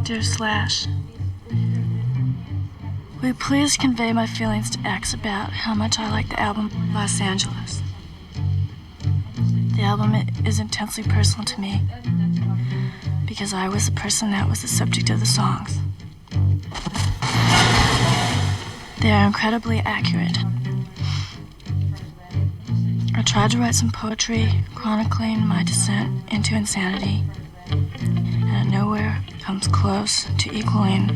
Dear Slash, will you please convey my feelings to X about how much I like the album Los Angeles? The album is intensely personal to me because I was the person that was the subject of the songs. They are incredibly accurate. I tried to write some poetry chronicling my descent into insanity, and it nowhere comes close to equaling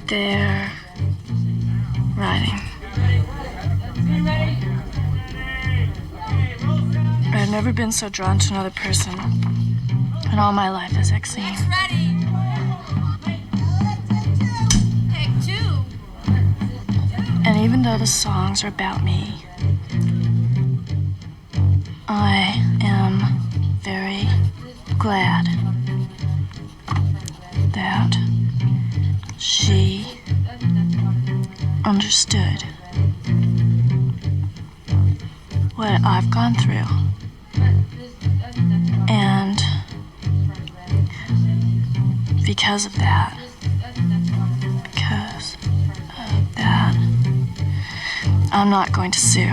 their writing. I've never been so drawn to another person in all my life as Exene. And even though the songs are about me, I am very glad that she understood what I've gone through. And because of that, I'm not going to sue.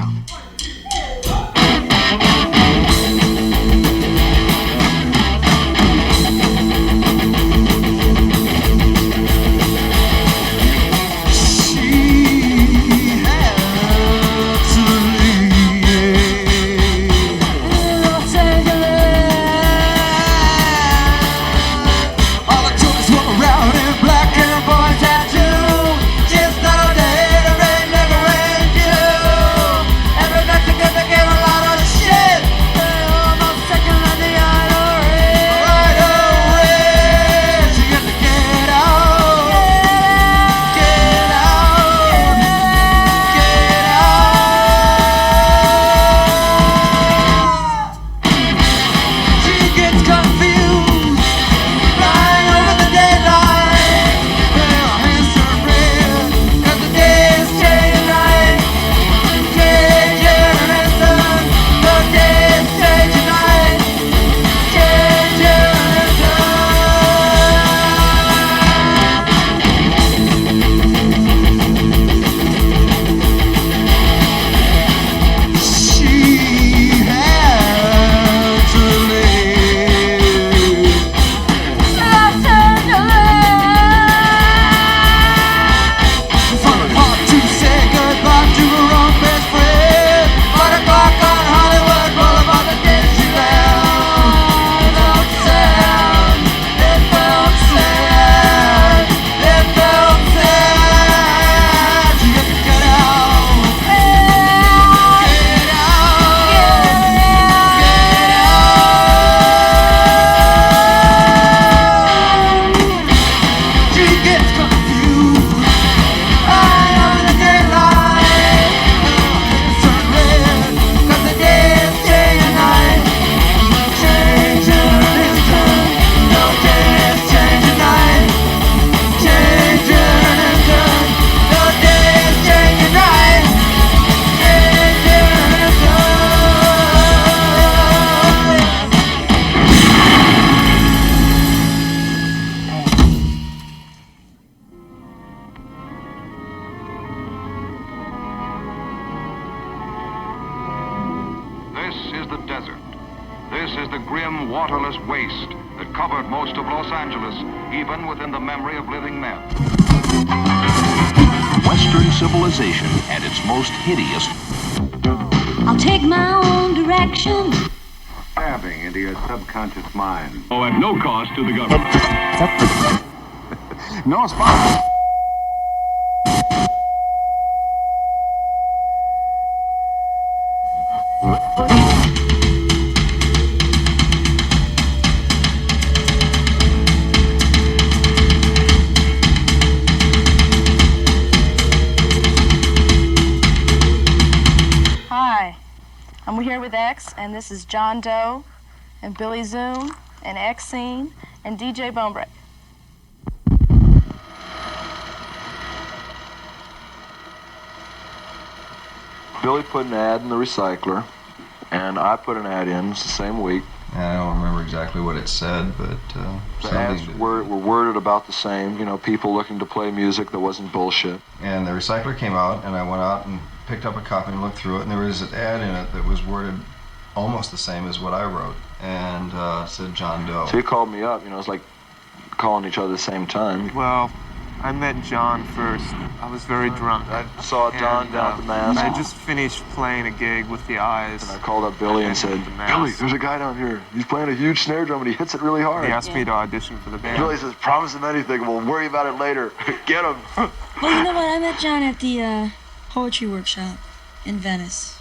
I'll take my own direction. Stabbing into your subconscious mind. Oh, at no cost to the government. No spot. I'm here with X, and this is John Doe, and Billy Zoom, and Exene, and DJ Bonebreak. Billy put an ad in the recycler, and I put an ad in the same week. I don't remember exactly what it said, but The ads were worded about the same, you know, people looking to play music that wasn't bullshit. And the recycler came out, and I went out and picked up a copy and looked through it, and there was an ad in it that was worded almost the same as what I wrote, and said John Doe. So he called me up, you know, it's like calling each other at the same time. Well, I met John first. I was very drunk. I saw Don down at the Mask. I just finished playing a gig with the Eyes. And I called up Billy and said, Billy, there's a guy down here. He's playing a huge snare drum and he hits it really hard. He asked me to audition for the band. Billy says, promise him anything. We'll worry about it later. Get him. Well, you know what? I met John at the poetry workshop in Venice.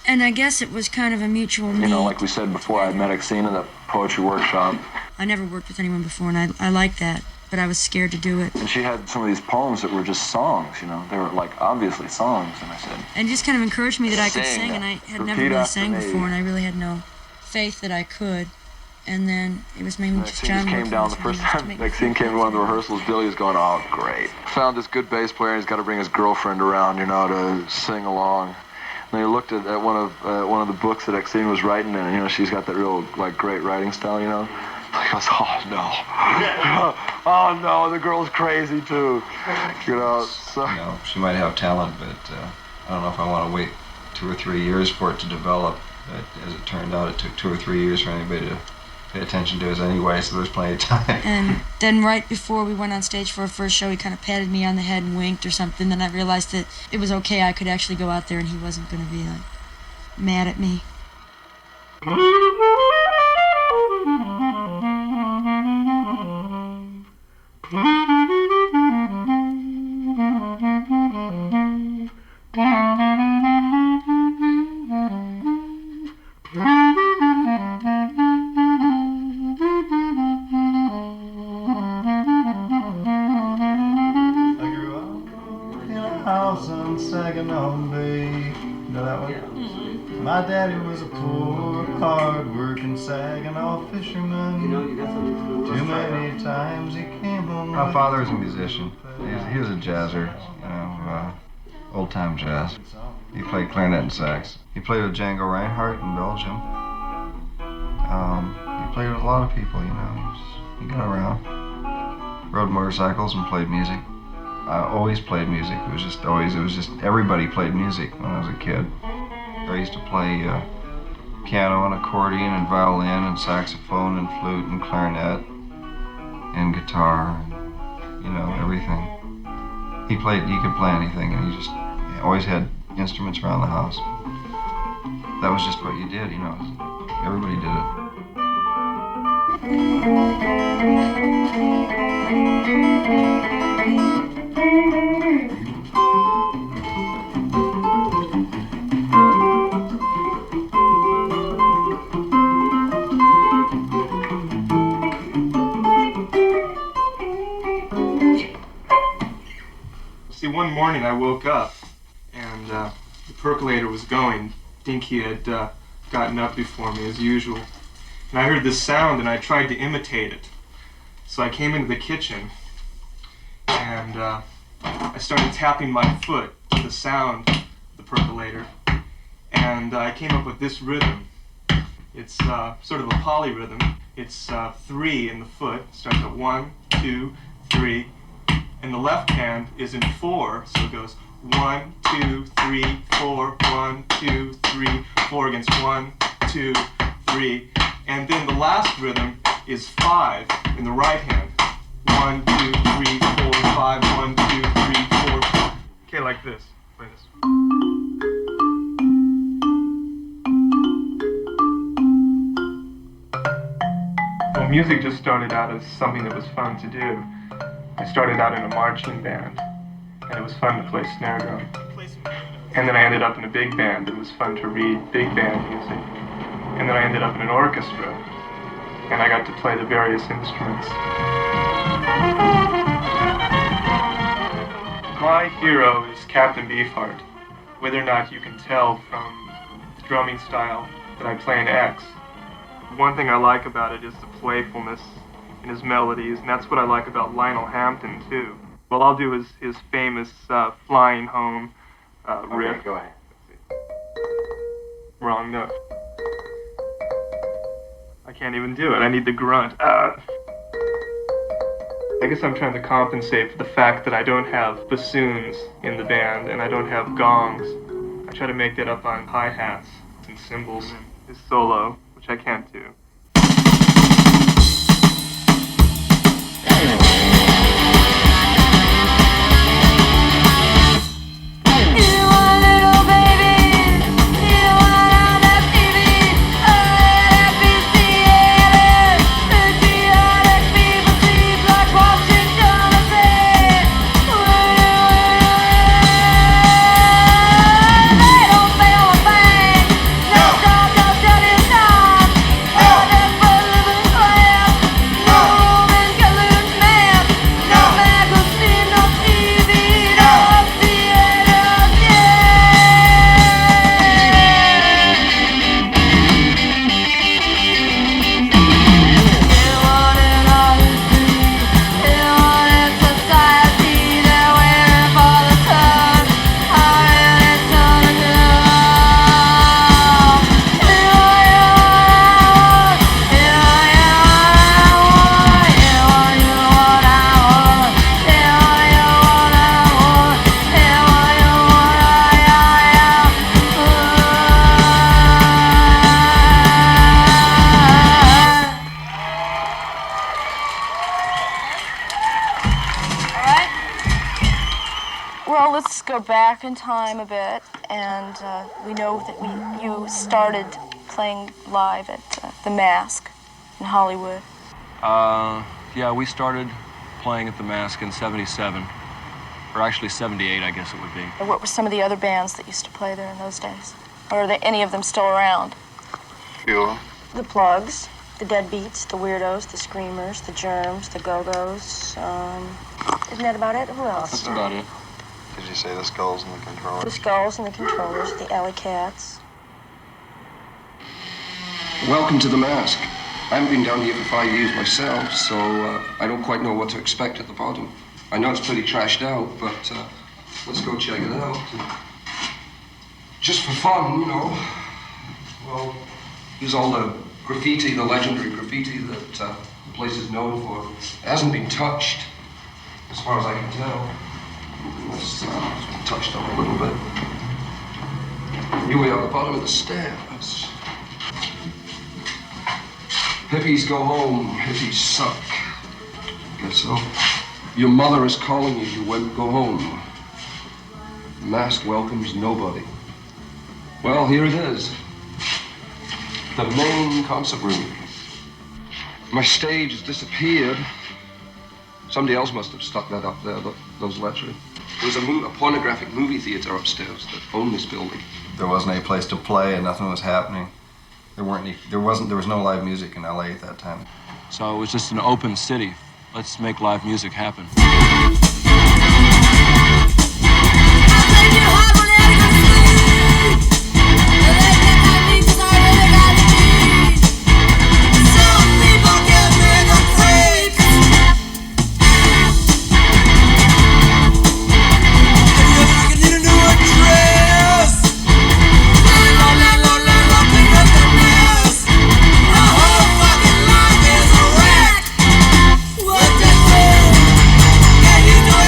And I guess it was kind of a mutual need. You know, like we said before, I met Exene in the poetry workshop. I never worked with anyone before, and I liked that. But I was scared to do it. And she had some of these poems that were just songs, you know. They were, like, obviously songs, and I said... And just kind of encouraged me that I could sing, and I had never really sang before, and I really had no faith that I could. And then it was mainly just John. Exene came down the first time. Exene came to one of the rehearsals. Billy was going, oh, great. Found this good bass player, and he's got to bring his girlfriend around, you know, to sing along. And they looked at one of the books that Exene was writing, and, you know, she's got that real, like, great writing style, you know. He goes, oh no, oh no, the girl's crazy too, you know. So. You know, she might have talent, but I don't know if I want to wait 2 or 3 years for it to develop. But as it turned out, it took 2 or 3 years for anybody to pay attention to us anyway, so there's plenty of time. And then right before we went on stage for our first show, he kind of patted me on the head and winked or something. Then I realized that it was okay. I could actually go out there, and he wasn't going to be like mad at me. My daddy was a poor, hard-working Saginaw fisherman. Too many times he came home. My father was a musician. He was a jazzer, you know, old-time jazz. He played clarinet and sax. He played with Django Reinhardt in Belgium. He played with a lot of people, you know. He got around. Rode motorcycles and played music. I always played music. It was just everybody played music when I was a kid. I used to play piano and accordion and violin and saxophone and flute and clarinet and guitar and, you know, everything. He could play anything, and he just always had instruments around the house. That was just what you did, you know. Everybody did it. See, one morning I woke up, and the percolator was going. Dinky had gotten up before me, as usual. And I heard this sound, and I tried to imitate it. So I came into the kitchen, and I started tapping my foot to the sound of the percolator. And I came up with this rhythm. It's sort of a polyrhythm. It's 3 in the foot. Starts at 1, 2, 3. And the left hand is in 4, so it goes 1, 2, 3, 4, 1, 2, 3, 4 against 1, 2, 3. And then the last rhythm is 5 in the right hand. 1, 2, 3, 4, 5, 1, 2, 3, 4. Okay, like this. Play this. Well, music just started out as something that was fun to do. I started out in a marching band, and it was fun to play snare drum. And then I ended up in a big band. It was fun to read big band music. And then I ended up in an orchestra, and I got to play the various instruments. My hero is Captain Beefheart. Whether or not you can tell from the drumming style that I play an X, one thing I like about it is the playfulness in his melodies, and that's what I like about Lionel Hampton, too. Well, I'll do his famous Flying Home riff. Okay, go ahead. Wrong note. can't even do it. I need the grunt. I guess I'm trying to compensate for the fact that I don't have bassoons in the band and I don't have gongs. I try to make that up on hi-hats and cymbals. His solo, which I can't do. Well, let's go back in time a bit, and we know that you started playing live at The Mask in Hollywood. Yeah, we started playing at The Mask in '77, or actually '78, I guess it would be. What were some of the other bands that used to play there in those days? Or are any of them still around? You? The Plugs, the Deadbeats, the Weirdos, the Screamers, the Germs, the Go-Go's. Isn't that about it? Who else? That's about it. Did you say the Skulls and the Controllers? The Skulls and the Controllers, the Alley Cats. Welcome to The Mask. I haven't been down here for 5 years myself, so I don't quite know what to expect at the bottom. I know it's pretty trashed out, but let's go check it out. Just for fun, you know. Well, here's all the graffiti, the legendary graffiti that the place is known for. It hasn't been touched, as far as I can tell. It's been touched up a little bit. Here we are at the bottom of the stairs. Hippies go home, hippies suck. Guess so. Your mother is calling you, you won't go home. Mask welcomes nobody. Well, here it is. The main concert room. My stage has disappeared. Somebody else must have stuck that up there, those lettering. There was a pornographic movie theater upstairs that owned this building. There wasn't any place to play and nothing was happening. There was no live music in LA at that time. So it was just an open city. Let's make live music happen. Can you do it?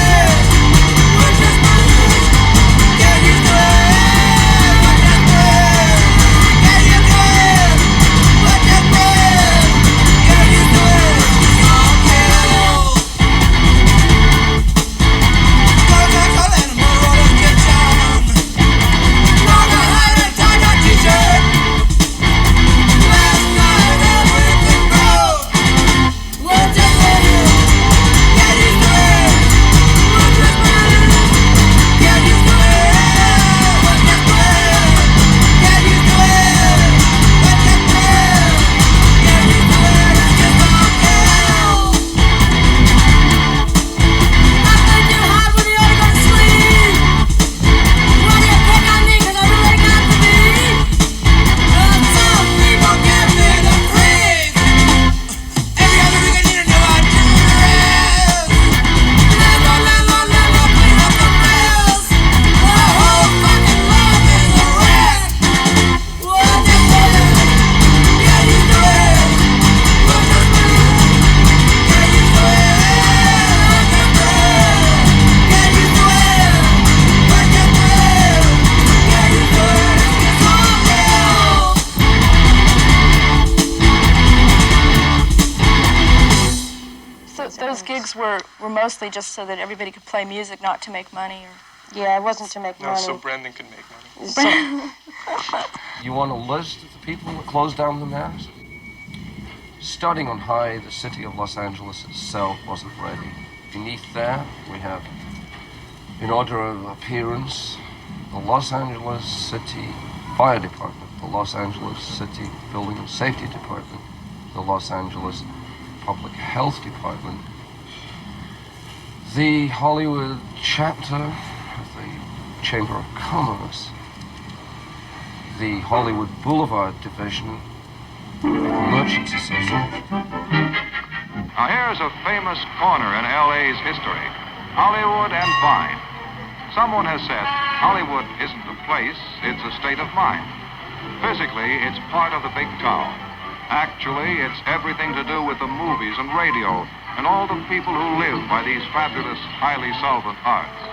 those gigs were mostly just so that everybody could play music, not to make money? Or... Yeah, it wasn't to make No, money. so Brendan could make money. You want a list of the people that closed down the Mass? Starting on high, the city of Los Angeles itself wasn't ready. Beneath that, we have, in order of appearance, the Los Angeles City Fire Department, the Los Angeles City Building and Safety Department, the Los Angeles Public Health Department, the Hollywood chapter of the Chamber of Commerce, the Hollywood Boulevard Division, Merchants Association. Now here's a famous corner in LA's history, Hollywood and Vine. Someone has said Hollywood isn't a place, it's a state of mind. Physically, it's part of the big town. Actually, it's everything to do with the movies and radio and all the people who live by these fabulous, highly solvent arts.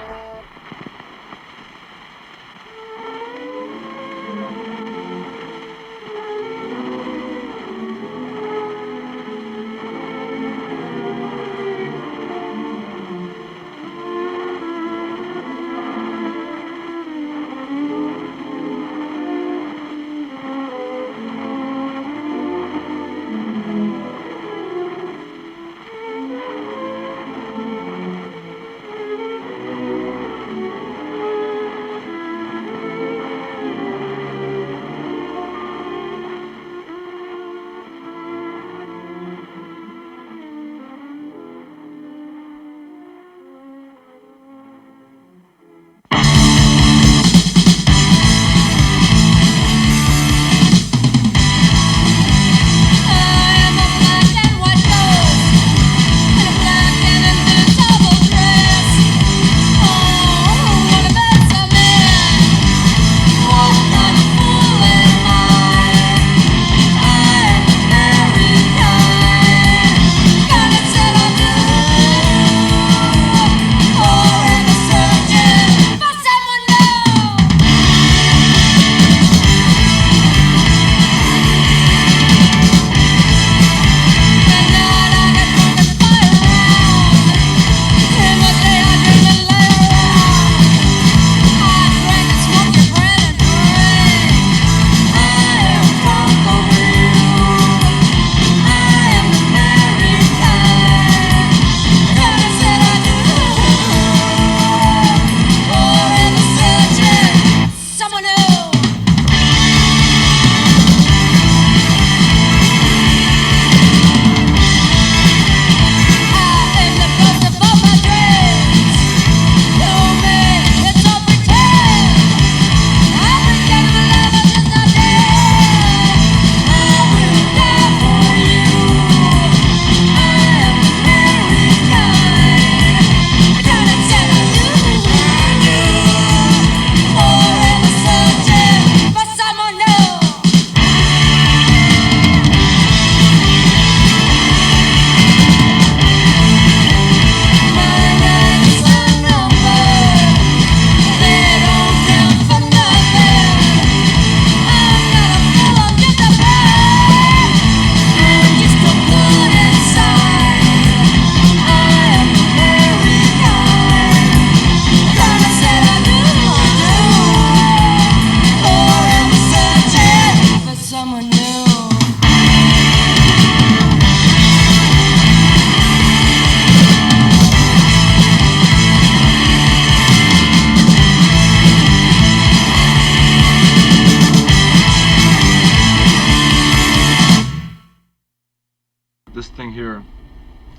This thing here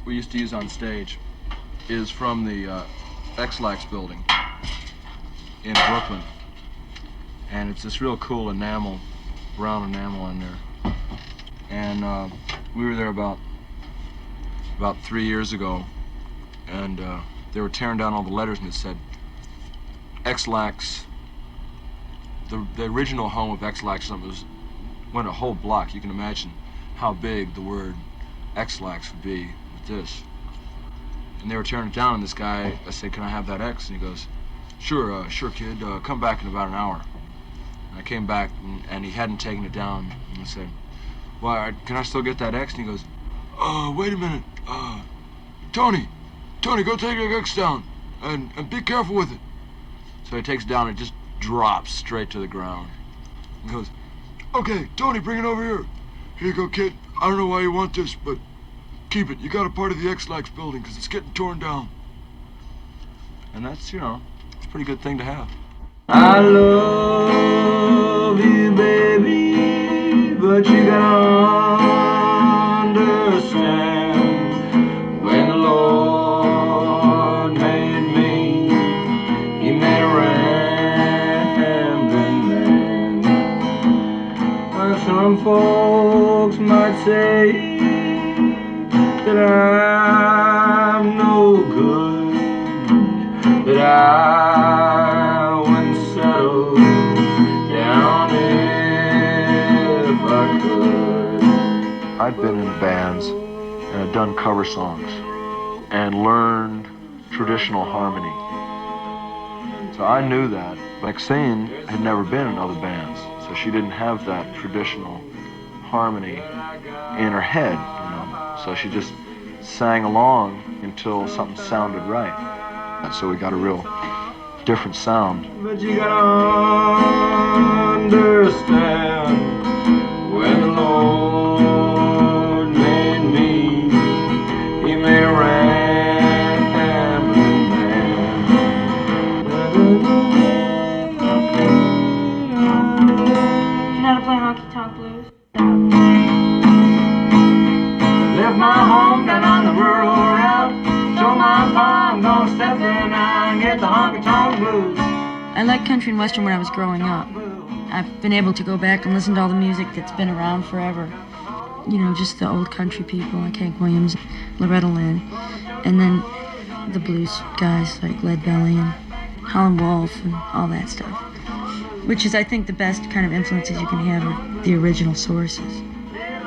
we used to use on stage is from the X-Lax building in Brooklyn. And it's this real cool enamel, brown enamel in there. And we were there about 3 years ago, and they were tearing down all the letters, and it said X-Lax. The original home of X-Lax went a whole block. You can imagine how big the word X-Lax would be with this. And they were tearing it down, and this guy, I said, "Can I have that X?" And he goes, sure kid, come back in about an hour." And I came back, and he hadn't taken it down. And I said, "Well, can I still get that X?" And he goes, "Wait a minute, Tony, go take your guns down, and be careful with it. So he takes it down and it just drops straight to the ground. He goes, okay, Tony, bring it over here. Here you go, kid. I don't know why you want this, but keep it. You got a part of the X-Lax building because it's getting torn down. And that's, it's a pretty good thing to have. I love you, baby, but you gotta understand when the Lord made me, He made a rambling man. Some folks might say that I'm no good, that I wouldn't settle down if I could. I'd been in bands and had done cover songs and learned traditional harmony. So I knew that. Maxine had never been in other bands, so she didn't have that traditional harmony in her head, So she just sang along until something sounded right. And so we got a real different sound. But you gotta understand when the Lord made me, He made a rambling man. You know how to play honky tonk blues? Left my home down on the rural route. Told my pa I'm gonna step there now and get the honky tonk blues. I liked country and western when I was growing up. I've been able to go back and listen to all the music that's been around forever. Just the old country people like Hank Williams, Loretta Lynn, and then the blues guys like Lead Belly and Howlin' Wolf and all that stuff. Which is, I think, the best kind of influences you can have are the original sources.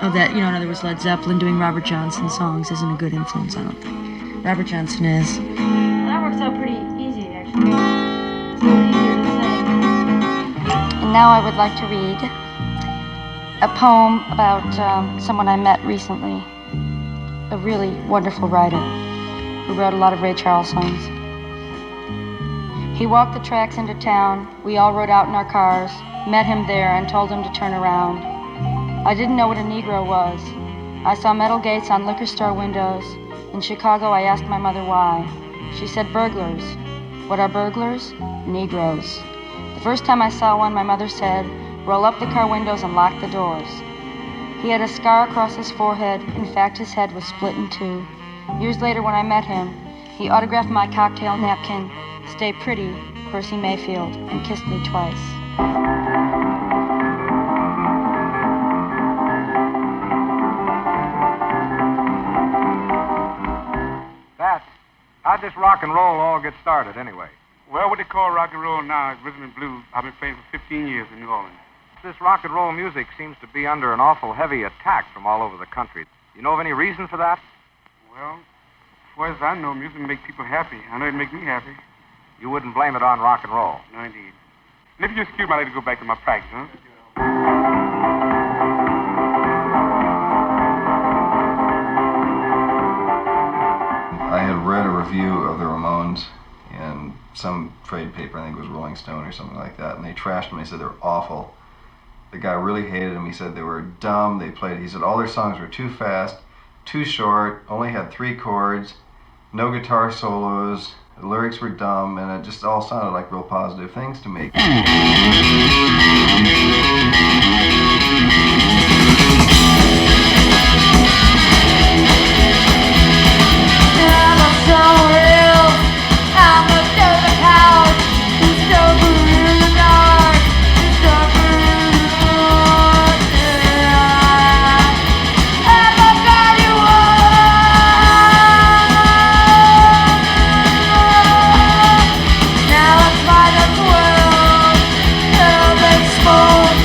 Of that, in other words, Led Zeppelin doing Robert Johnson songs isn't a good influence, I don't think. Robert Johnson is. That works out pretty easy, actually. It's a little easier to sing. And now I would like to read a poem about someone I met recently, a really wonderful writer who wrote a lot of Ray Charles songs. He walked the tracks into town. We all rode out in our cars, met him there and told him to turn around. I didn't know what a Negro was. I saw metal gates on liquor store windows. In Chicago, I asked my mother why. She said burglars. What are burglars? Negroes. The first time I saw one, my mother said, roll up the car windows and lock the doors. He had a scar across his forehead. In fact, his head was split in two. Years later, when I met him, he autographed my cocktail napkin, Stay Pretty, Percy Mayfield, and kissed me twice. How'd this rock and roll all get started, anyway? Well, what they call rock and roll now is rhythm and blues. I've been playing for 15 years in New Orleans. This rock and roll music seems to be under an awful heavy attack from all over the country. You know of any reason for that? Well, as far as I know, music make people happy. I know it make me happy. You wouldn't blame it on rock and roll? No, indeed. And if you excuse me, I'd like to go back to my practice, huh? I had read a review of the Ramones in some trade paper, I think it was Rolling Stone or something like that, and they trashed them. They said they were awful. The guy really hated them. He said they were dumb. He said all their songs were too fast, too short, only had 3 chords, no guitar solos, the lyrics were dumb, and it just all sounded like real positive things to me. Now it's by the world, till they smoke.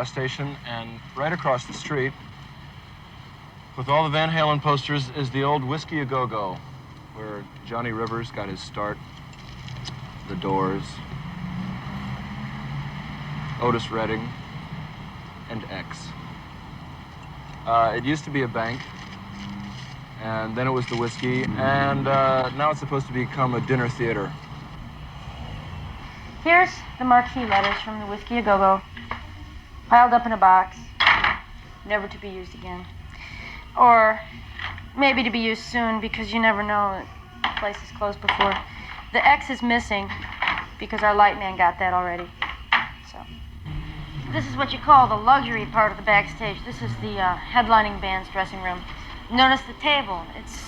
gas station, and right across the street, with all the Van Halen posters, is the old Whiskey A Go-Go, where Johnny Rivers got his start, The Doors, Otis Redding, and X. It used to be a bank, and then it was the whiskey, and now it's supposed to become a dinner theater. Here's the marquee letters from the Whiskey A Go-Go, piled up in a box, never to be used again. Or maybe to be used soon, because you never know, the place is closed before. The X is missing because our light man got that already. So this is what you call the luxury part of the backstage. This is the headlining band's dressing room. Notice the table. It's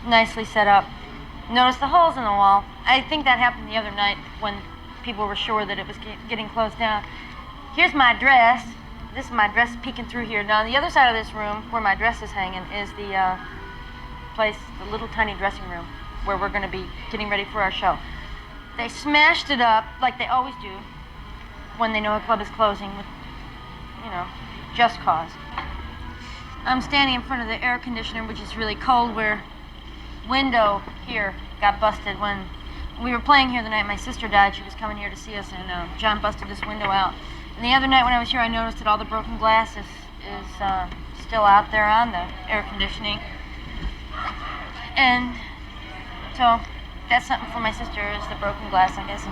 nicely set up. Notice the holes in the wall. I think that happened the other night when people were sure that it was getting closed down. Here's my dress. This is my dress peeking through here. Now, on the other side of this room, where my dress is hanging, is the place, the little tiny dressing room, where we're going to be getting ready for our show. They smashed it up, like they always do, when they know a club is closing, with, you know, just cause. I'm standing in front of the air conditioner, which is really cold, where window here got busted when we were playing here the night my sister died. She was coming here to see us, and John busted this window out. And the other night when I was here, I noticed that all the broken glass is still out there on the air conditioning. And so that's something for my sister, is the broken glass, I guess.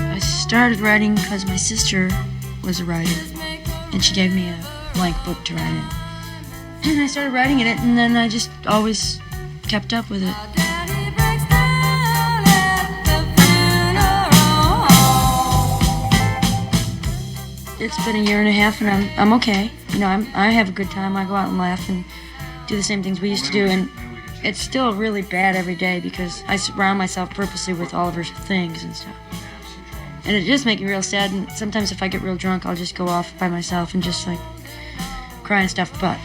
I started writing because my sister was a writer, and she gave me a blank book to write in. And I started writing in it, and then I just always kept up with it. It's been a year and a half, and I'm okay. You know, I have a good time. I go out and laugh and do the same things we used to do, and it's still really bad every day because I surround myself purposely with all of her things and stuff. And it just makes me real sad, and sometimes if I get real drunk, I'll just go off by myself and just, like, cry and stuff, but,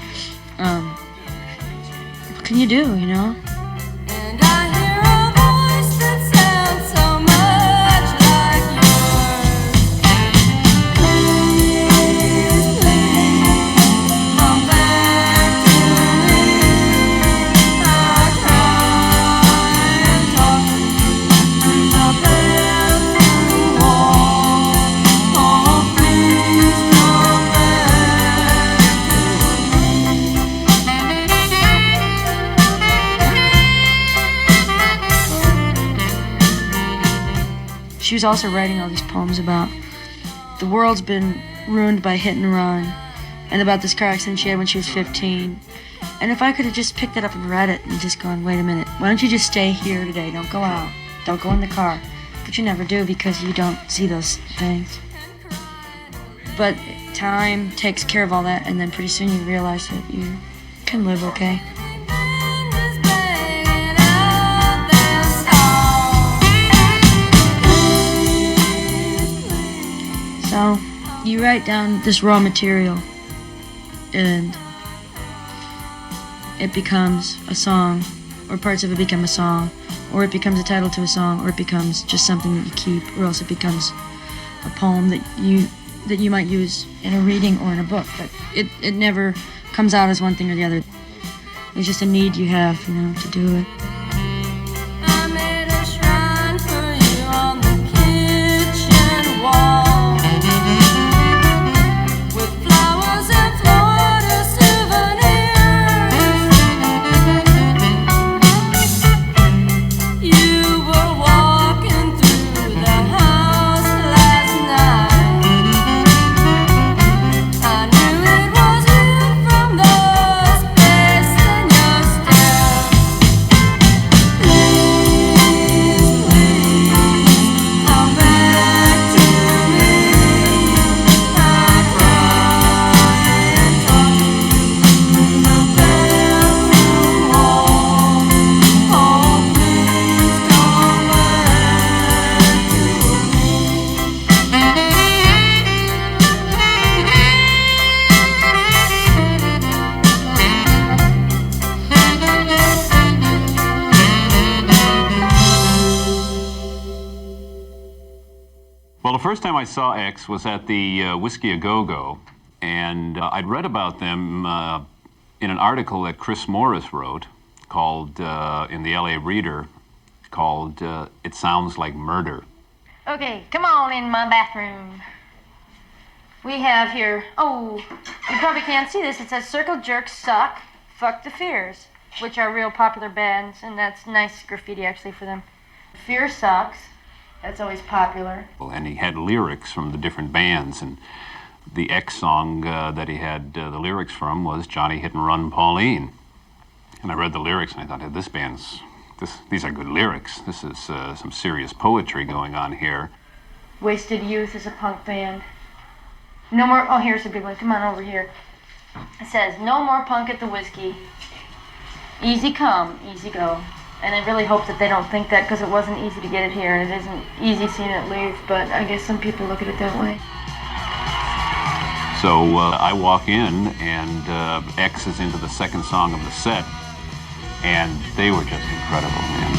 what can you do, you know? And I hear a voice that sounds so much like yours. Please, please, come back to me. I cry and talk to the bathroom wall. Oh, please come She was also writing all these poems about the world's been ruined by hit and run, and about this car accident she had when she was 15. And if I could have just picked that up and read it and just gone, wait a minute, why don't you just stay here today? Don't go out. Don't go in the car. But you never do because you don't see those things. But time takes care of all that, and then pretty soon you realize that you can live okay. So you write down this raw material, and it becomes a song, or parts of it become a song, or it becomes a title to a song, or it becomes just something that you keep, or else it becomes a poem that you might use in a reading or in a book. But it never comes out as one thing or the other. It's just a need you have, you know, to do it. I made a shrine for you on the kitchen wall. Well, the first time I saw X was at the Whiskey A Go-Go, and I'd read about them in an article that Chris Morris wrote called, in the LA Reader, called It Sounds Like Murder. Okay, come on in my bathroom. We have here, oh, you probably can't see this. It says Circle Jerks Suck, Fuck the Fears, which are real popular bands, and that's nice graffiti actually for them. Fear Sucks, that's always popular. And he had lyrics from the different bands, and the X song that he had the lyrics from was Johnny Hit and Run Pauline. And I read the lyrics and I thought, hey, these are good lyrics. This is some serious poetry going on here. Wasted Youth is a punk band. No more, oh, here's a good one. Come on over here. It says, no more punk at the Whiskey. Easy come, easy go. And I really hope that they don't think that, because it wasn't easy to get it here, and it isn't easy seeing it leave, but I guess some people look at it that way. So I walk in, and X is into the second song of the set, and they were just incredible, man.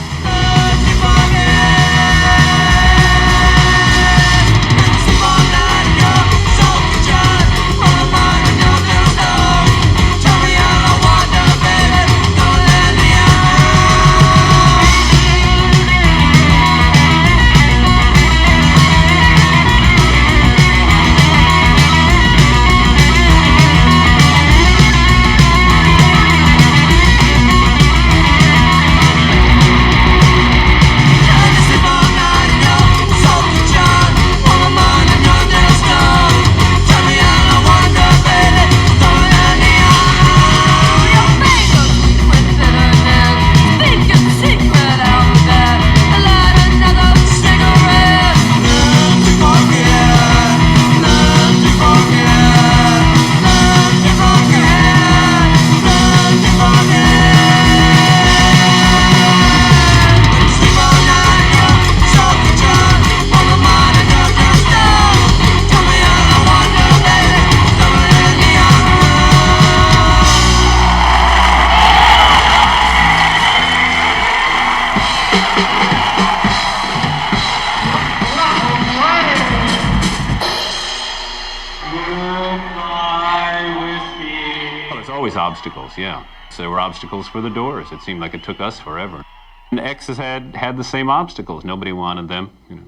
Always obstacles, yeah. So there were obstacles for the Doors. It seemed like it took us forever. And X has had the same obstacles. Nobody wanted them. You know,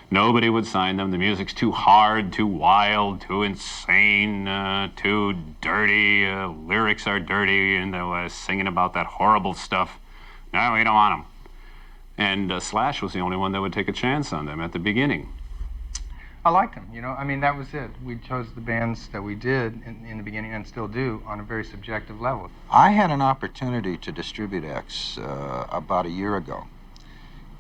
nobody would sign them. The music's too hard, too wild, too insane, too dirty. Lyrics are dirty, and they were singing about that horrible stuff. No, we don't want them. And Slash was the only one that would take a chance on them at the beginning. I liked them, you know. I mean, that was it. We chose the bands that we did in the beginning and still do on a very subjective level. I had an opportunity to distribute X about a year ago.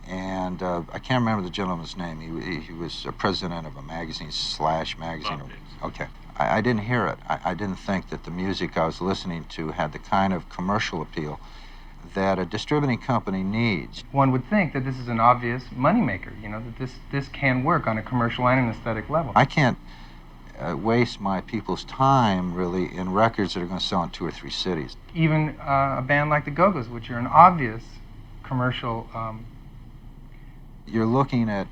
And I can't remember the gentleman's name. He was a president of a magazine, Slash magazine. Okay. I didn't hear it. I didn't think that the music I was listening to had the kind of commercial appeal that a distributing company needs. One would think that this is an obvious moneymaker, you know, that this can work on a commercial and an aesthetic level. I can't waste my people's time, really, in records that are going to sell in 2 or 3 cities. Even a band like the Go-Go's, which are an obvious commercial... You're looking at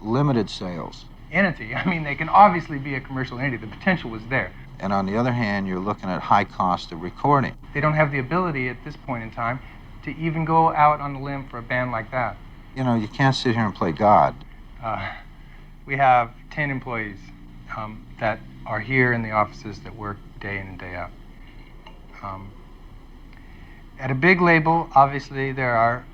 limited sales. Entity. I mean, they can obviously be a commercial entity. The potential was there. And on the other hand, you're looking at high cost of recording. They don't have the ability at this point in time to even go out on the limb for a band like that. You know, you can't sit here and play God. We have 10 employees that are here in the offices that work day in and day out. At a big label, obviously, there are,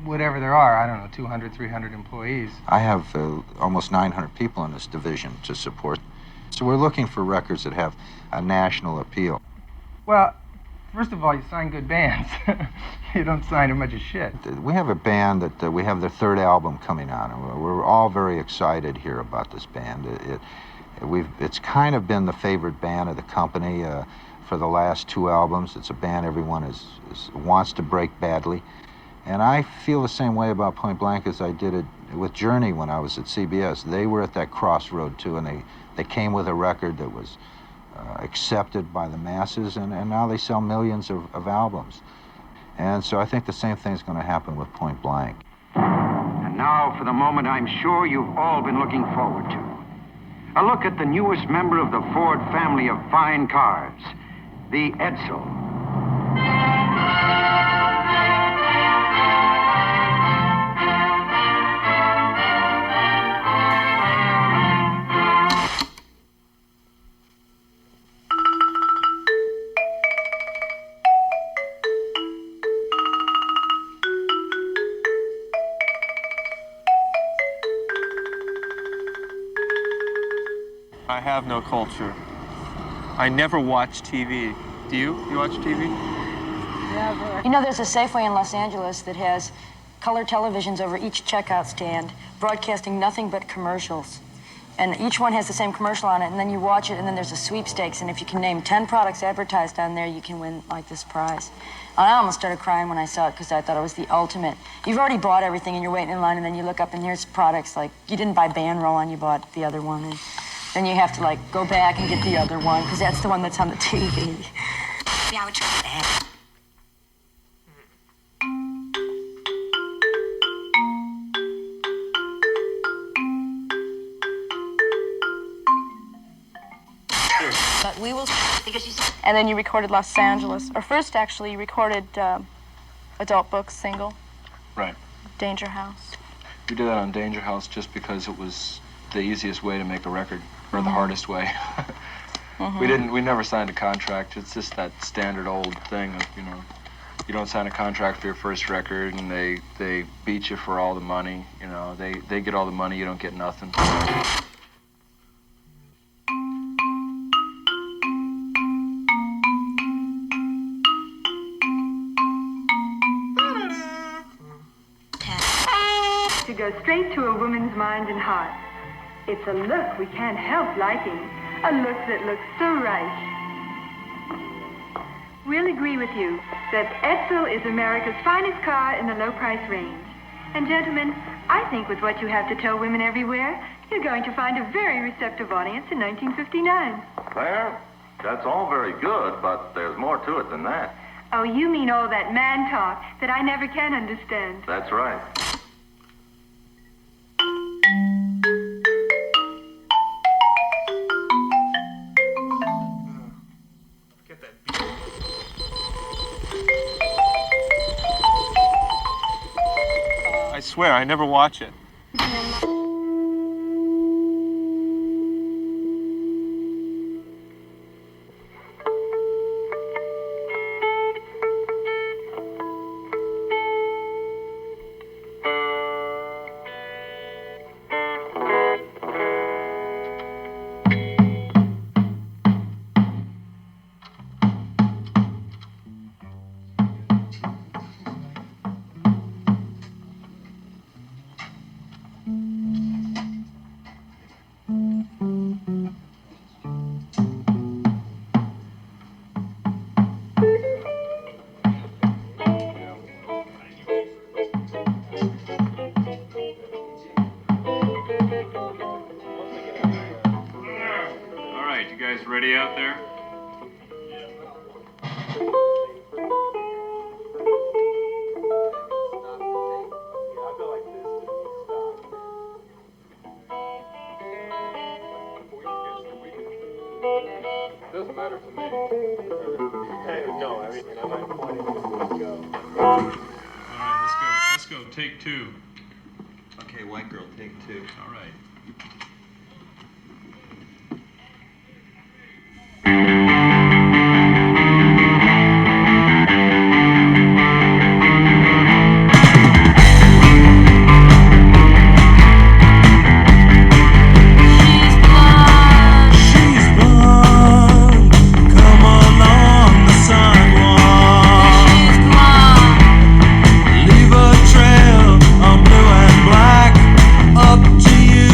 whatever there are, I don't know, 200, 300 employees. I have almost 900 people in this division to support. So we're looking for records that have a national appeal. Well, first of all, you sign good bands. You don't sign a bunch of shit. We have a band that we have their 3rd album coming out, and we're all very excited here about this band. It's kind of been the favorite band of the company for the last 2 albums. It's a band everyone wants to break badly. And I feel the same way about Point Blank as I did it with Journey when I was at CBS. They were at that crossroad, too, and they came with a record that was accepted by the masses, and now they sell millions of albums. And so I think the same thing's going to happen with Point Blank. And Now for the moment I'm sure you've all been looking forward to. A look at the newest member of the Ford family of fine cars, the Edsel. I have no culture. I never watch TV. Do you? You watch TV? You know, there's a Safeway in Los Angeles that has color televisions over each checkout stand, broadcasting nothing but commercials. And each one has the same commercial on it, and then you watch it, and then there's a sweepstakes, and if you can name 10 products advertised on there, you can win, like, this prize. And I almost started crying when I saw it, because I thought it was the ultimate. You've already bought everything, and you're waiting in line, and then you look up, and here's products, like, you didn't buy Ban Roll-On, you bought the other one, and then you have to, like, go back and get the other one, because that's the one that's on the TV. Yeah, I would try that. But we will, because you said. And then you recorded Los Angeles. Or first, actually, you recorded Adult Books single. Right. Danger House. We did that on Danger House just because it was the easiest way to make a record, or the hardest way. We never signed a contract. It's just that standard old thing of, you know, you don't sign a contract for your first record, and they beat you for all the money. You know, they get all the money, you don't get nothing. To go straight to a woman's mind and heart. It's a look we can't help liking, a look that looks so right. We'll agree with you that Edsel is America's finest car in the low price range. And gentlemen, I think with what you have to tell women everywhere, you're going to find a very receptive audience in 1959. Claire, that's all very good, but there's more to it than that. Oh, you mean all that man talk that I never can understand. That's right. I swear, I never watch it. Ready out there? Doesn't matter to me. No, I mean, I'm not pointing. Let's go. All right, let's go. Take two. Okay, white girl, take two. All right. Leave a trail of blue and black up to you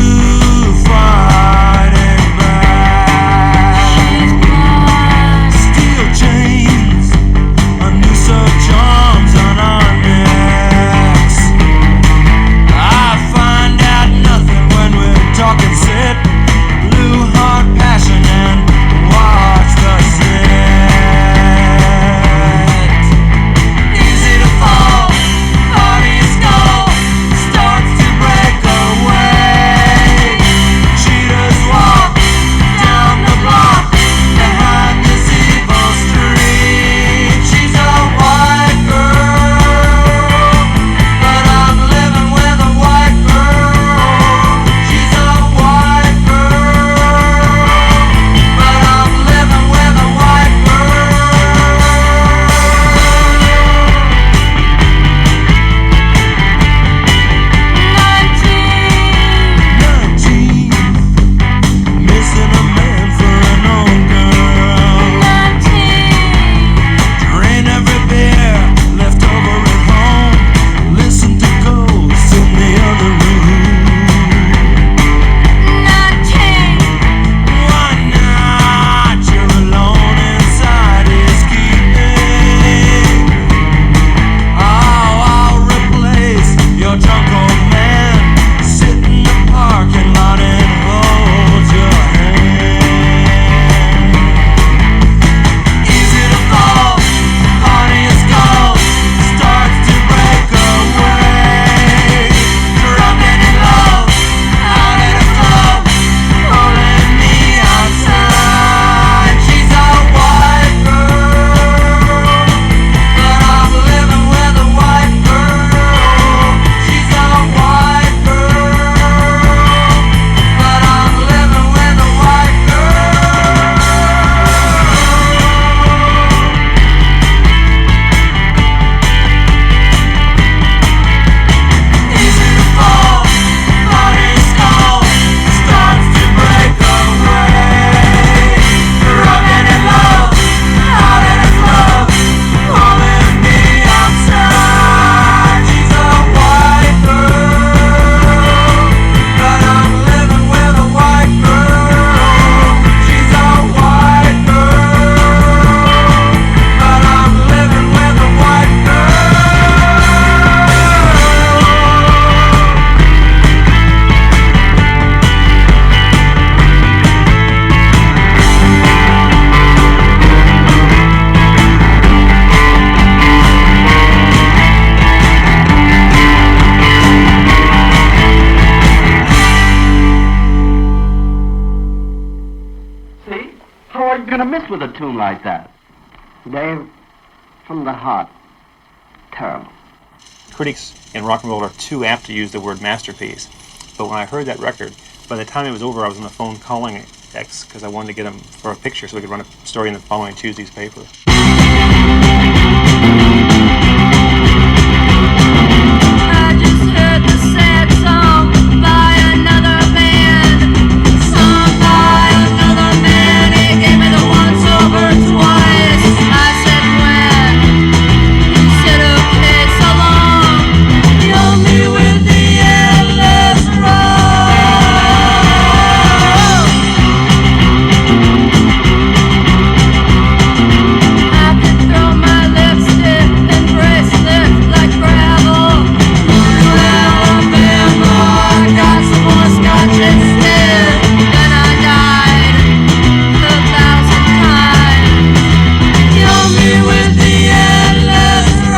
Just with a tune like that. Dave, from the heart, terrible. Critics in rock and roll are too apt to use the word masterpiece. But when I heard that record, by the time it was over, I was on the phone calling X because I wanted to get him for a picture so we could run a story in the following Tuesday's paper. I just heard the sad song by another band, sung by another man. He gave me the once over twice. I said when, he said okay, so long. Kill me with the endless road. I could throw my lipstick and bracelet like gravel. Well, remember, I got some more scotch instead. Then I died 1,000 times. Kill me with the endless road.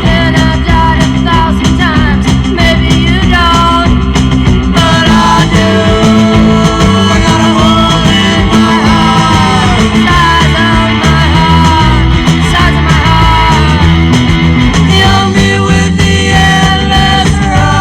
Then I died 1,000 times. Maybe you don't, but I do. I got a hole in my heart, size of my heart, size of my heart. Kill me with the endless road.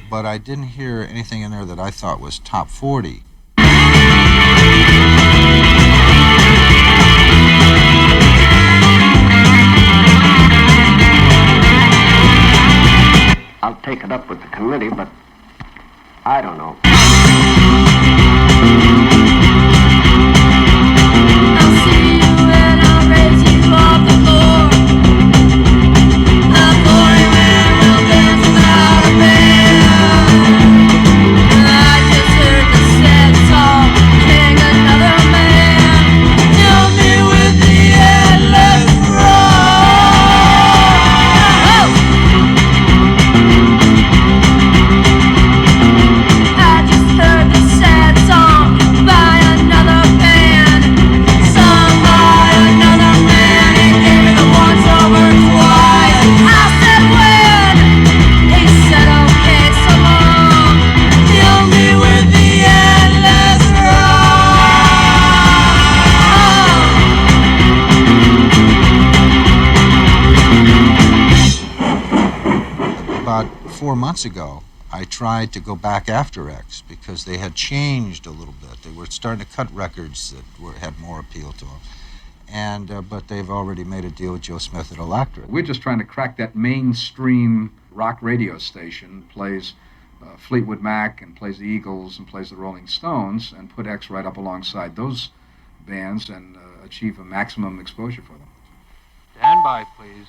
But I didn't hear anything in there that I thought was top 40. I'll take it up with the committee, but I don't know. I'll see you and I'll raise you off the floor. I'll bore you and we'll dance without a band. I just heard the sad song, king another man. Kill me with the endless road. I just heard the sad song by another band, sung by another man. He gave me the once over twice. I said when, he said okay, so long. Kill me with the endless About 4 months ago, I tried to go back after X because they had changed a little bit. They were starting to cut records that had more appeal to them. And but they've already made a deal with Joe Smith at Elektra. We're just trying to crack that mainstream rock radio station, plays Fleetwood Mac and plays the Eagles and plays the Rolling Stones, and put X right up alongside those bands and achieve a maximum exposure for them. Stand by, please.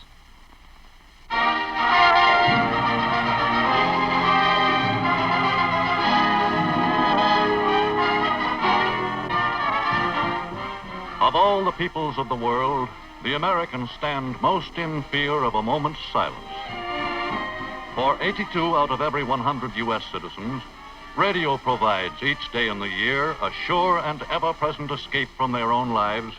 Of all the peoples of the world, the Americans stand most in fear of a moment's silence. For 82 out of every 100 U.S. citizens, radio provides each day in the year a sure and ever-present escape from their own lives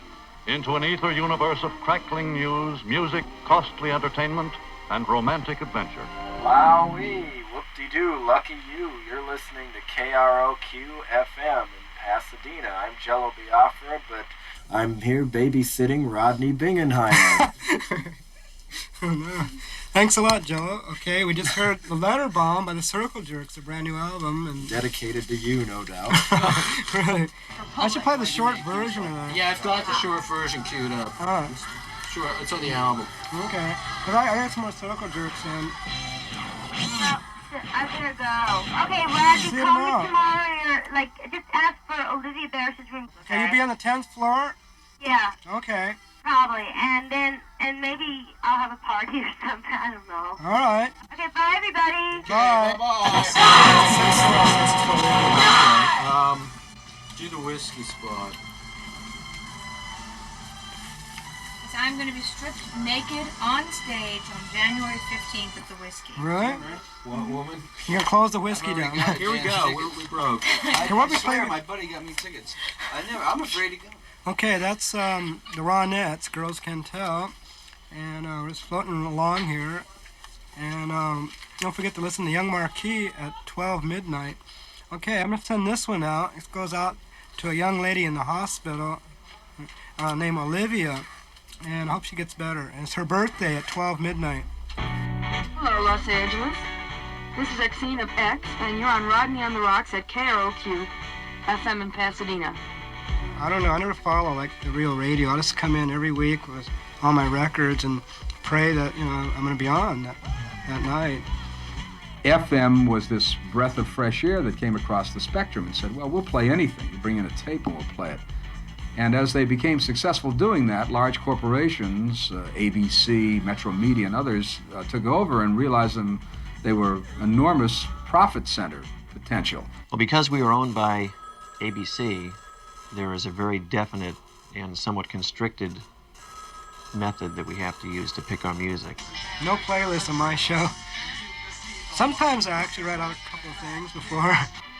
into an ether universe of crackling news, music, costly entertainment, and romantic adventure. Wowee, whoop-de-doo, lucky you. You're listening to KROQ-FM in Pasadena. I'm Jello Biafra, but I'm here babysitting Rodney Bingenheimer. Thanks a lot, Jello. Okay, we just heard The Letter Bomb by the Circle Jerks, a brand new album. And Dedicated to you, no doubt. Right. I should play the short version of that. Yeah, I've got the short version queued up. Ah. Sure, it's on the album. Okay. Because I got some more Circle Jerks in. I'm gonna go. Okay, Rod, you See you call me tomorrow. tomorrow, or, like, just ask for Olivia Barris's room. Can you be on the 10th floor? Yeah, Okay. probably. And maybe I'll have a party or something. I don't know. All right. Okay, bye, everybody. Bye. Do the whiskey spot. is I'm going to be stripped naked on stage on January 15th at the Whiskey. Right? What woman? You're gonna close the whiskey down. Here we go. We broke. Can what we play? My buddy got me tickets. I'm afraid to go. Okay, that's the Ronettes, Girls Can Tell. And we're just floating along here. And don't forget to listen to Young Marquis at 12 midnight. Okay, I'm going to send this one out. It goes out to a young lady in the hospital named Olivia. And I hope she gets better. And it's her birthday at 12 midnight. Hello, Los Angeles. This is Exene of X, and you're on Rodney on the Rocks at KROQ FM in Pasadena. I don't know. I never follow like the real radio. I just come in every week with all my records and pray that I'm going to be on that night. FM was this breath of fresh air that came across the spectrum and said, well, we'll play anything. You bring in a tape and we'll play it. And as they became successful doing that, large corporations, ABC, Metro Media, and others took over and realized they were enormous profit center potential. Well, because we were owned by ABC, there is a very definite and somewhat constricted method that we have to use to pick our music. No playlist on my show. Sometimes I actually write out a couple of things before.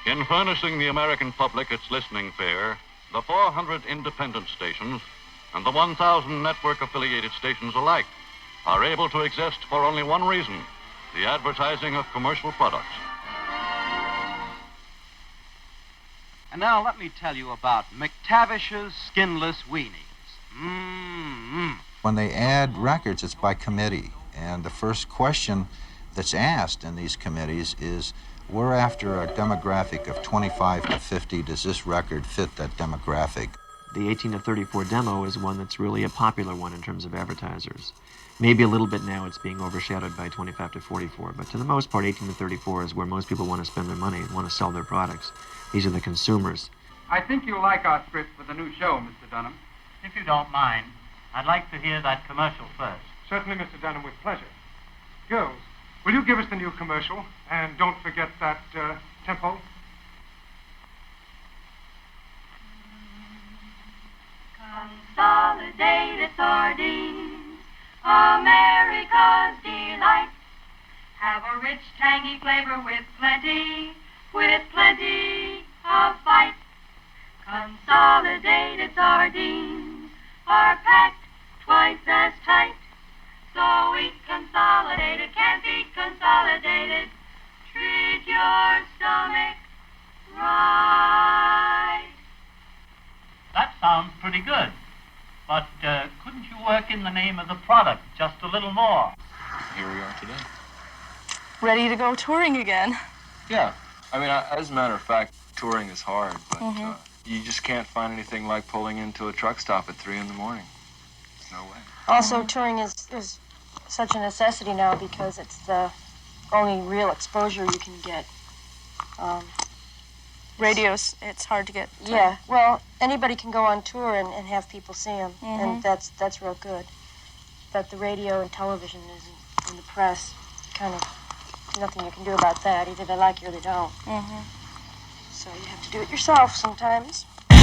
In furnishing the American public its listening fare, the 400 independent stations and the 1,000 network-affiliated stations alike are able to exist for only one reason: the advertising of commercial products. And now let me tell you about McTavish's Skinless Weenies. Mmm. When they add records, it's by committee. And the first question that's asked in these committees is, we're after a demographic of 25 to 50. Does this record fit that demographic? The 18 to 34 demo is one that's really a popular one in terms of advertisers. Maybe a little bit now it's being overshadowed by 25 to 44, but to the most part, 18 to 34 is where most people want to spend their money and want to sell their products. These are the consumers. I think you'll like our script for the new show, Mr. Dunham. If you don't mind, I'd like to hear that commercial first. Certainly, Mr. Dunham, with pleasure. Girls, will you give us the new commercial? And don't forget that tempo. Consolidated sardines, America's delight. Have a rich, tangy flavor with plenty of bite. Consolidated sardines are packed twice as tight. So eat consolidated, can't eat consolidated. Treat your stomach right. That sounds pretty good. But couldn't you work in the name of the product just a little more? Here we are today. Ready to go touring again. Yeah. I mean, as a matter of fact, touring is hard, but you just can't find anything like pulling into a truck stop at 3 in the morning. No way. Also, touring is such a necessity now because it's the only real exposure you can get. Radios, it's hard to get. Yeah, well, anybody can go on tour and have people see them, and that's real good. But the radio and television and the press, kind of nothing you can do about that. Either they like you or they don't. So you have to do it yourself sometimes. For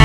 me.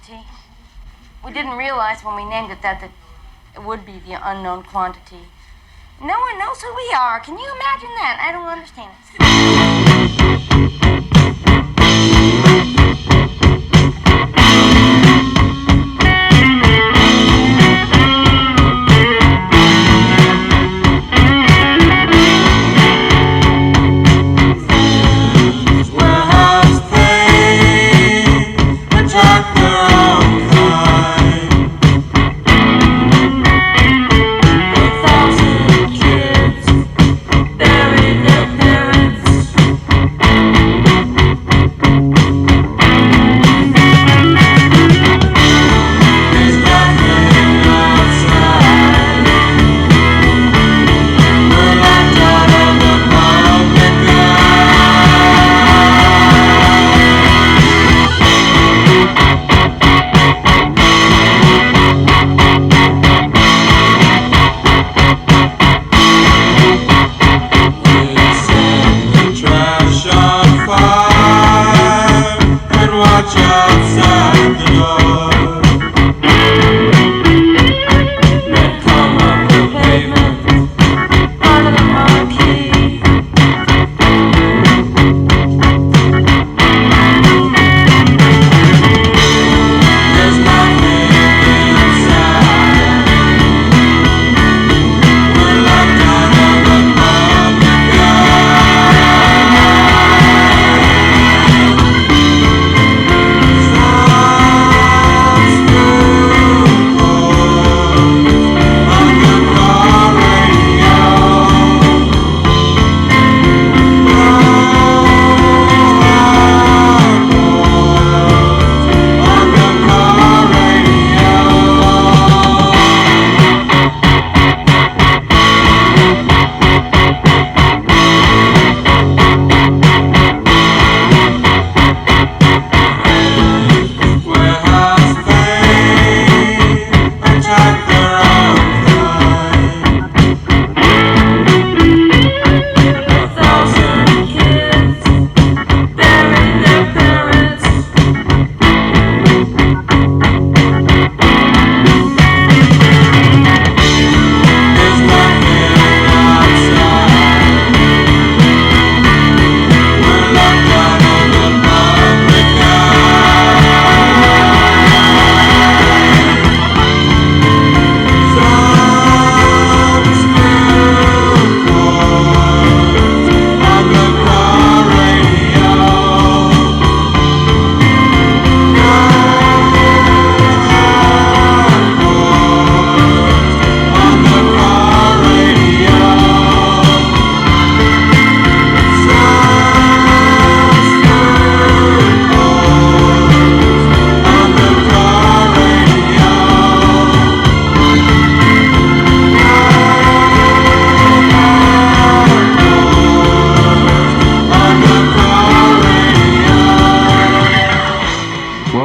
quantity. We didn't realize when we named it that it would be the unknown quantity. No one knows who we are. Can you imagine that? I don't understand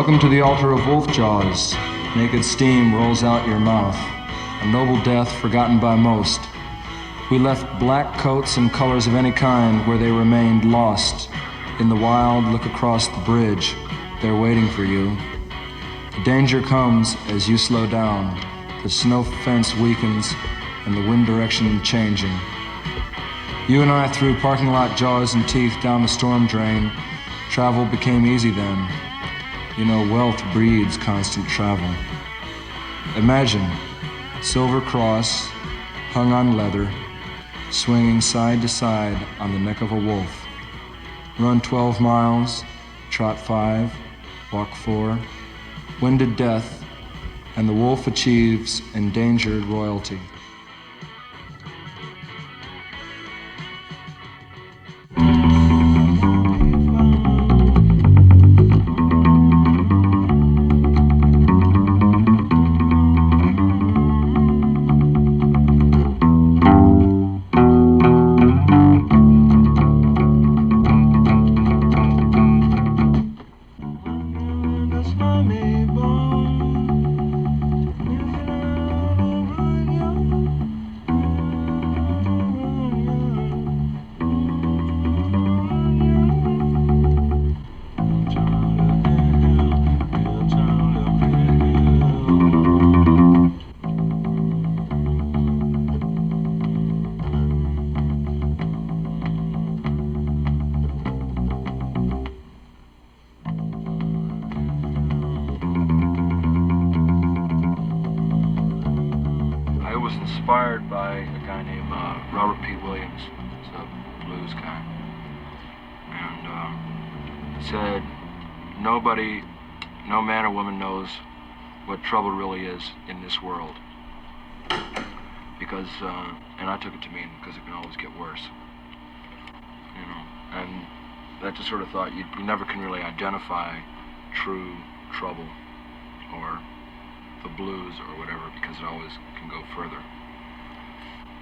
Welcome to the altar of wolf jaws. Naked steam rolls out your mouth. A noble death forgotten by most. We left black coats and colors of any kind where they remained lost. In the wild, look across the bridge. They're waiting for you. The danger comes as you slow down. The snow fence weakens and the wind direction changing. You and I threw parking lot jaws and teeth down the storm drain. Travel became easy then. You know, wealth breeds constant travel. Imagine, silver cross, hung on leather, swinging side to side on the neck of a wolf. Run 12 miles, trot 5, walk 4, winded death, and the wolf achieves endangered royalty. Mommy bone, was inspired by a guy named Robert P. Williams. He's a blues guy. And said, nobody, no man or woman knows what trouble really is in this world. Because, and I took it to mean because it can always get worse. You know, and that just sort of thought you never can really identify true trouble or the blues or whatever, because it always can go further.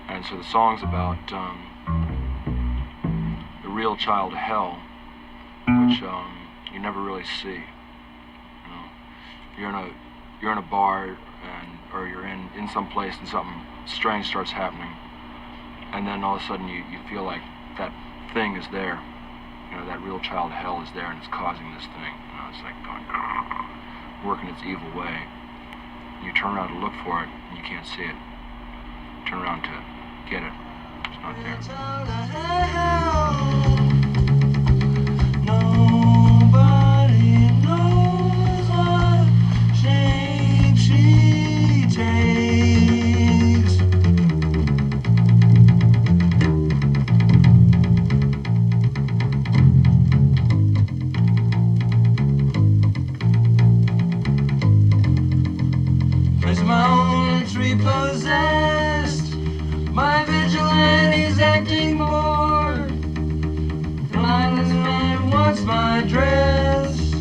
And so the song's about the real child of hell, which you never really see. You know, you're in a bar or you're in some place and something strange starts happening, and then all of a sudden you feel like that thing is there. You know, that real child of hell is there and it's causing this thing. You know, it's like going, working its evil way. You turn around to look for it, and you can't see it. You turn around to get it. It's not there. Nobody knows what shape she takes. Is my own tree possessed? My vigilante's acting bored. The mindless man wants my dress.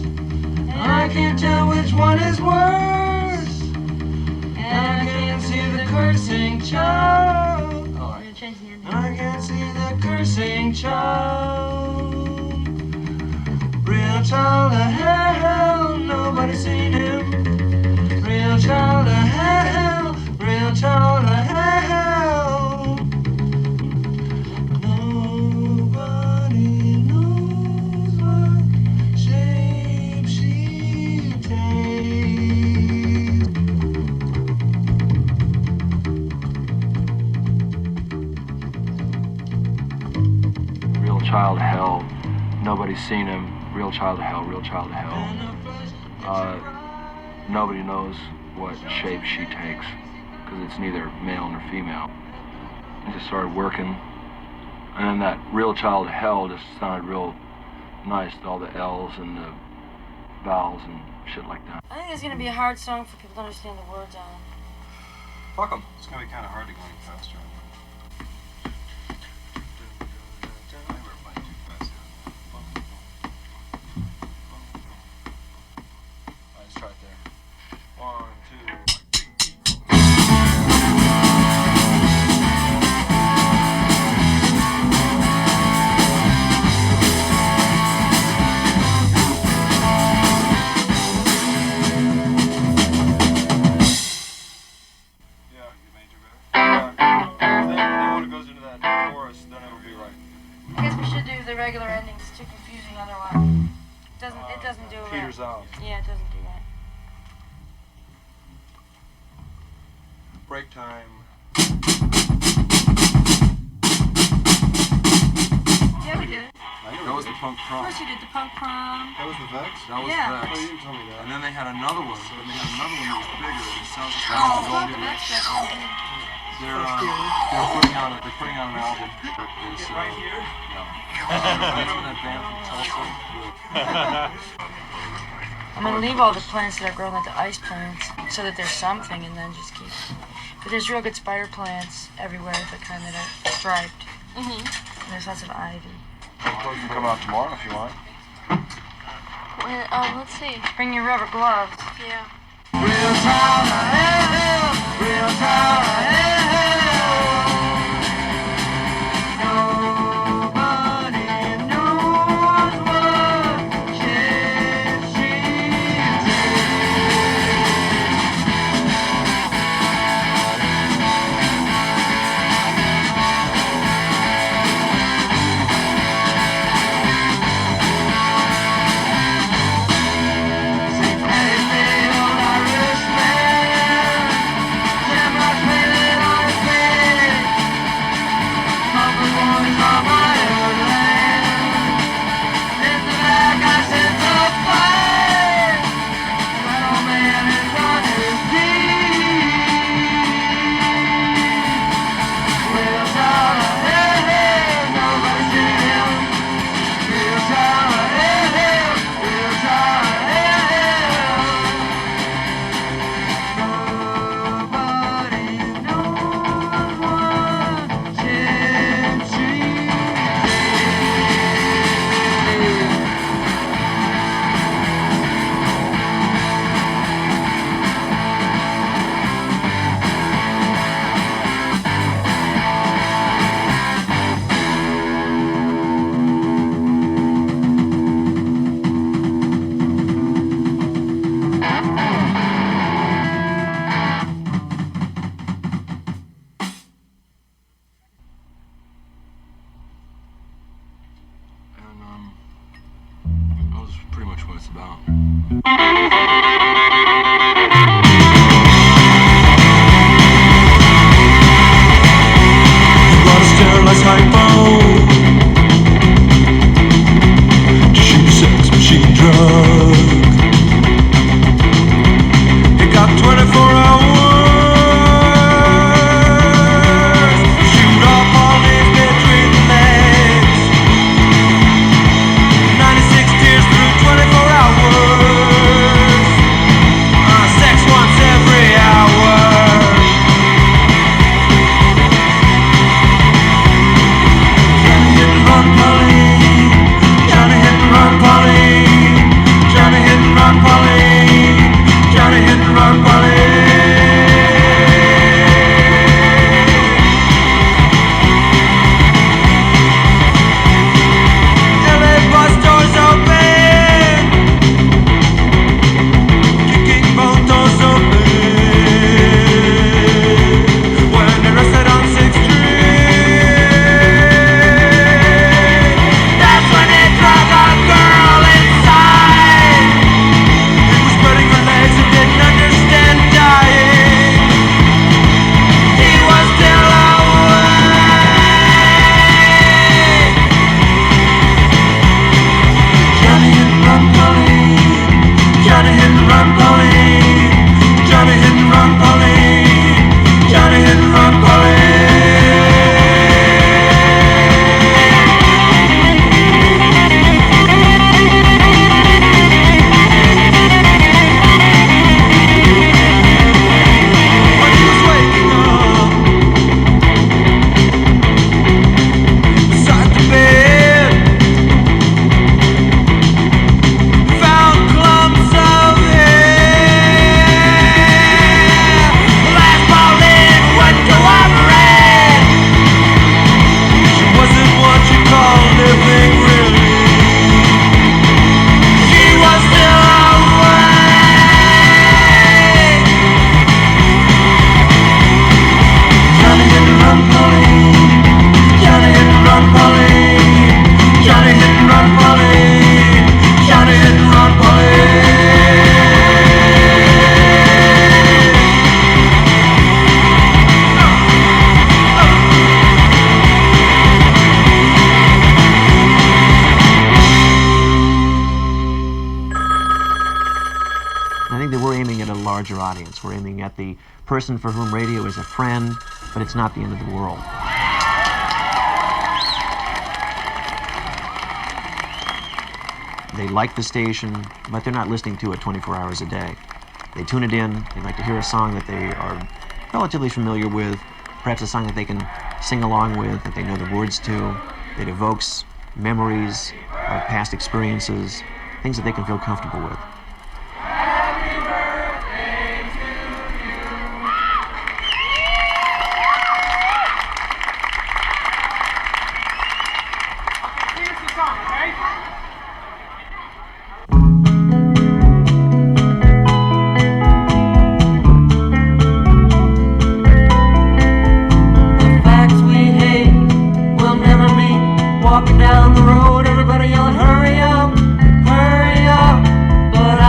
I can't tell which one is worse. And I can't see the cursing child. Oh, I'm gonna change the ending. I can't see the cursing child. Real child of hell, nobody's seen him. Real child of hell, real child of hell. Nobody knows what shape she takes. Real child of hell. Nobody's seen him. Real child of hell. Real child of hell. Nobody knows what shape she takes because it's neither male nor female. I just started working, and then that real child of hell just sounded real nice with all the L's and the vowels and shit like that. I think it's gonna be a hard song for people to understand the words on. Fuck 'em. It's gonna be kind of hard to go any faster. Let's try it there. 1, 2. I guess we should do the regular ending. It's too confusing otherwise. It doesn't do it. Peters out. Yeah, it doesn't do that. Break time. Yeah, we did it. That was the punk Of prom. course you did the punk prom. That was the Vex? That was Yeah. the Vex. Oh, you didn't tell me that. And then they had another one. That was bigger. It sounds like Oh, it's fuck going the next best one. They're putting on an album. It's, right here? No. Remember that band from Tulsa? I'm gonna leave all the plants that are growing like the ice plants so that there's something and then just keep. But there's real good spider plants everywhere, the kind that are striped. And there's lots of ivy. You can come out tomorrow if you want. Let's see. Bring your rubber gloves. Yeah. Real child of hell, real child of hell. Nobody knows what shape she takes. brought a sterilized hypo to shoot a sex machine drug. It got 24 hours. Shoot off all his between the legs. 96 tears through 24 hours. Sex once every hour. Johnny hit and run, Polly. Johnny hit and run, Polly. Johnny hit and run, Polly. Johnny hit and run, Polly. LA bus doors open. Kicking both doors open. When they rested on 6th Street. That's when they drug a girl inside. He was spreading her legs and didn't understand dying. He was still awake. Johnny hit and run, Polly. Johnny hit and run, Polly. Johnny hit and run, Polly. Johnny hit and run, Polly. When he was waking up beside the bed, found clumps of hair. Last Pauline went to operate. She wasn't what you call living, really. She was still awake. Johnny hit and run, Polly. Johnny hit and run, Polly. Johnny hit and run, Polly. Johnny hit and run, Polly. I think that we're aiming at a larger audience. We're aiming at the person for whom radio is a friend, but it's not the end of the world. They like the station, but they're not listening to it 24 hours a day. They tune it in, they like to hear a song that they are relatively familiar with, perhaps a song that they can sing along with, that they know the words to, that evokes memories of past experiences, things that they can feel comfortable with. The facts we hate will never meet. Walking down the road, everybody yelling, hurry up, hurry up. But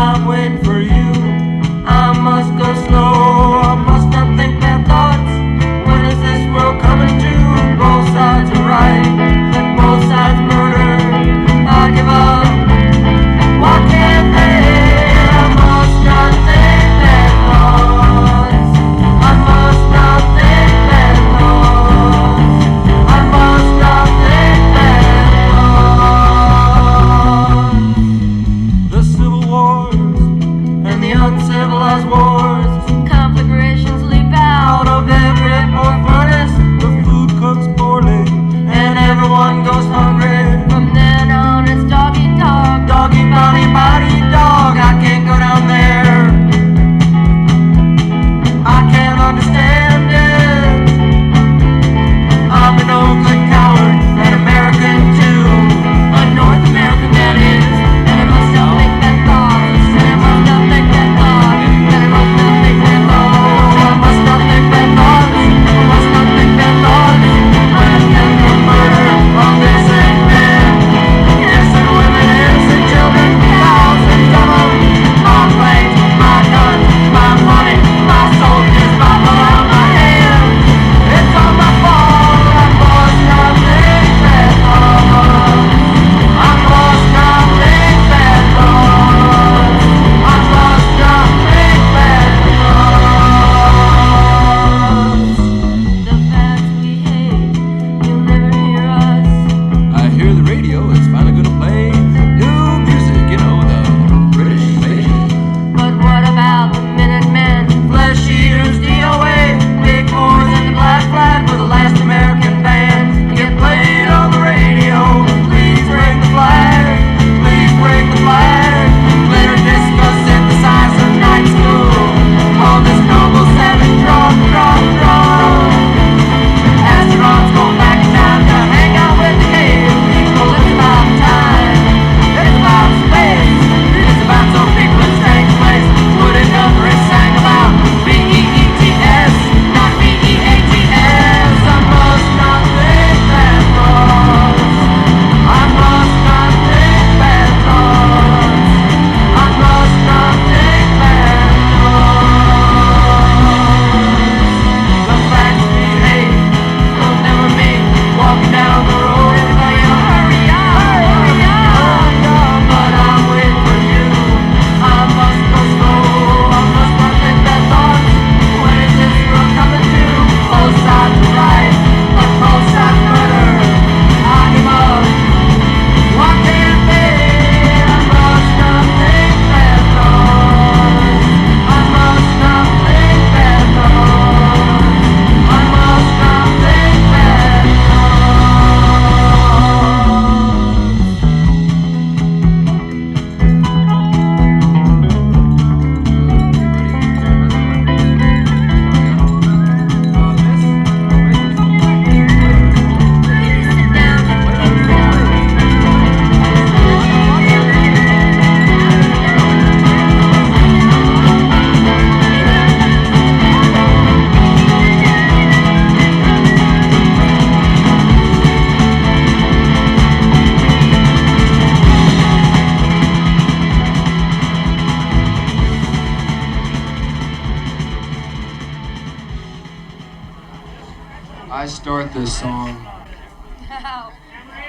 I start this song.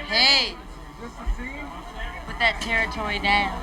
Hey, put that territory down.